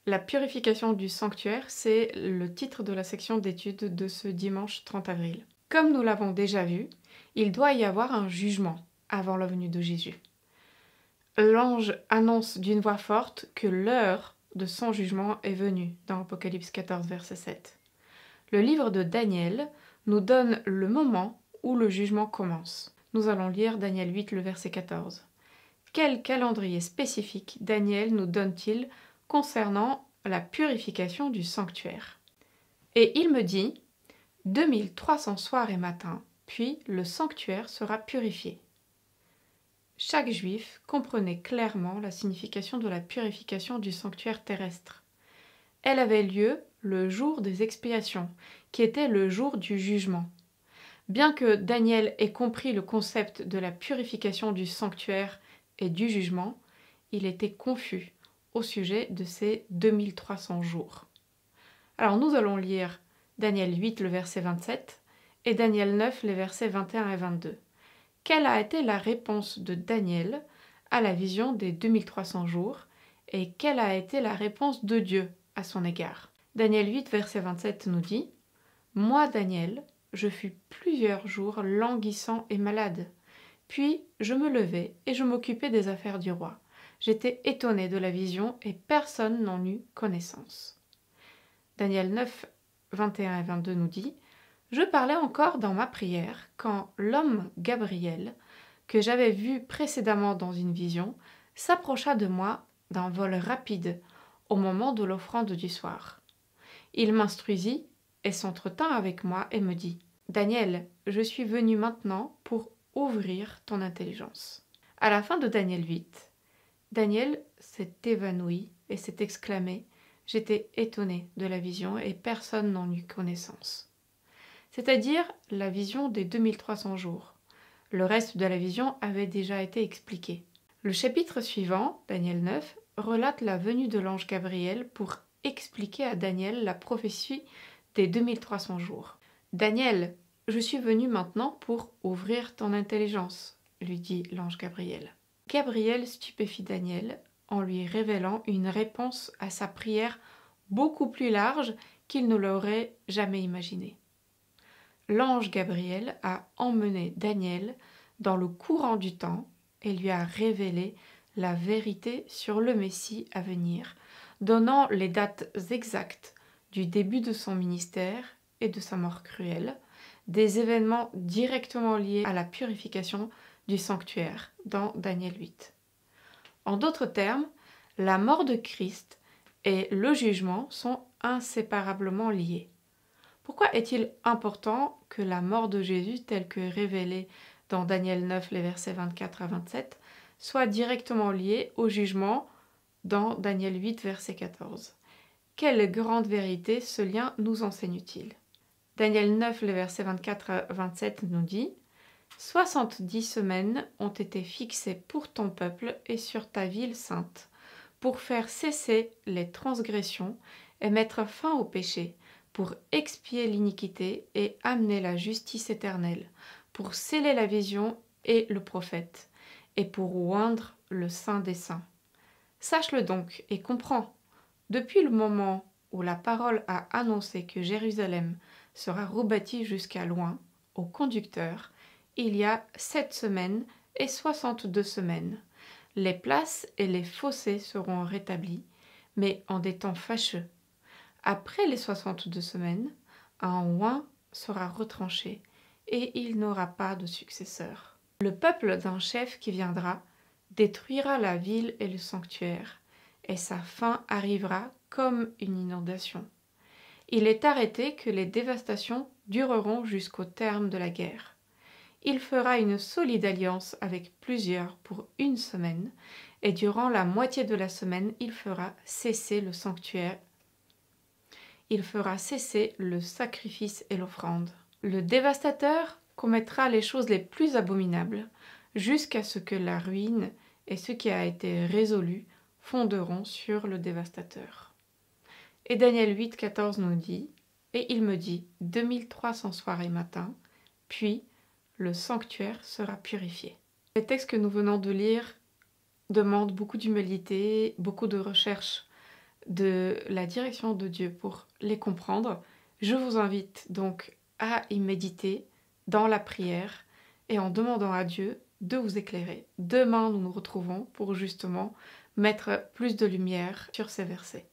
La purification du sanctuaire, c'est le titre de la section d'études de ce dimanche 30 avril. Comme nous l'avons déjà vu, il doit y avoir un jugement avant la venue de Jésus. L'ange annonce d'une voix forte que l'heure de son jugement est venue, dans Apocalypse 14, verset 7. Le livre de Daniel nous donne le moment où le jugement commence. Nous allons lire Daniel 8, le verset 14. Quel calendrier spécifique Daniel nous donne-t-il concernant la purification du sanctuaire? Et il me dit, 2300 soirs et matins, puis le sanctuaire sera purifié. Chaque juif comprenait clairement la signification de la purification du sanctuaire terrestre. Elle avait lieu le jour des expiations, qui était le jour du jugement. Bien que Daniel ait compris le concept de la purification du sanctuaire et du jugement, il était confus au sujet de ces 2300 jours. Alors nous allons lire Daniel 8, le verset 27, et Daniel 9, les versets 21 et 22. Quelle a été la réponse de Daniel à la vision des 2300 jours et quelle a été la réponse de Dieu à son égard? Daniel 8, verset 27 nous dit « Moi, Daniel, je fus plusieurs jours languissant et malade. Puis je me levai et je m'occupais des affaires du roi. J'étais étonné de la vision et personne n'en eut connaissance. » Daniel 9, 21 et 22 nous dit « Je parlais encore dans ma prière quand l'homme Gabriel, que j'avais vu précédemment dans une vision, s'approcha de moi d'un vol rapide au moment de l'offrande du soir. Il m'instruisit et s'entretint avec moi et me dit « Daniel, je suis venu maintenant pour ouvrir ton intelligence. » À la fin de Daniel 8, Daniel s'est évanoui et s'est exclamé « J'étais étonné de la vision et personne n'en eut connaissance. » C'est-à-dire la vision des 2300 jours. Le reste de la vision avait déjà été expliqué. Le chapitre suivant, Daniel 9, relate la venue de l'ange Gabriel pour expliquer à Daniel la prophétie des 2300 jours. « Daniel, je suis venu maintenant pour ouvrir ton intelligence, lui dit l'ange Gabriel. » Gabriel stupéfie Daniel en lui révélant une réponse à sa prière beaucoup plus large qu'il ne l'aurait jamais imaginé. L'ange Gabriel a emmené Daniel dans le courant du temps et lui a révélé la vérité sur le Messie à venir, donnant les dates exactes du début de son ministère et de sa mort cruelle, des événements directement liés à la purification du sanctuaire dans Daniel 8. En d'autres termes, la mort de Christ et le jugement sont inséparablement liés. Pourquoi est-il important que la mort de Jésus, telle que révélée dans Daniel 9, les versets 24 à 27, soit directement liée au jugement dans Daniel 8, verset 14? Quelle grande vérité ce lien nous enseigne-t-il? Daniel 9, les versets 24 à 27 nous dit « 70 semaines ont été fixées pour ton peuple et sur ta ville sainte, pour faire cesser les transgressions et mettre fin au péché, pour expier l'iniquité et amener la justice éternelle, pour sceller la vision et le prophète, et pour oindre le Saint des Saints. Sache-le donc et comprends, depuis le moment où la parole a annoncé que Jérusalem sera rebâtie jusqu'à loin, au conducteur, il y a 7 semaines et 62 semaines. Les places et les fossés seront rétablis, mais en des temps fâcheux. Après les 62 semaines, un oint sera retranché, et il n'aura pas de successeur. Le peuple d'un chef qui viendra détruira la ville et le sanctuaire, et sa fin arrivera comme une inondation. Il est arrêté que les dévastations dureront jusqu'au terme de la guerre. Il fera une solide alliance avec plusieurs pour 1 semaine, et durant la moitié de la semaine, il fera cesser le sanctuaire. Il fera cesser le sacrifice et l'offrande. Le dévastateur commettra les choses les plus abominables, jusqu'à ce que la ruine et ce qui a été résolu fonderont sur le dévastateur. Et Daniel 8, 14 nous dit « Et il me dit, 2300 soirs et matins, puis le sanctuaire sera purifié. » Les textes que nous venons de lire demandent beaucoup d'humilité, beaucoup de recherche de la direction de Dieu pour les comprendre, je vous invite donc à y méditer dans la prière et en demandant à Dieu de vous éclairer. Demain, nous nous retrouvons pour justement mettre plus de lumière sur ces versets.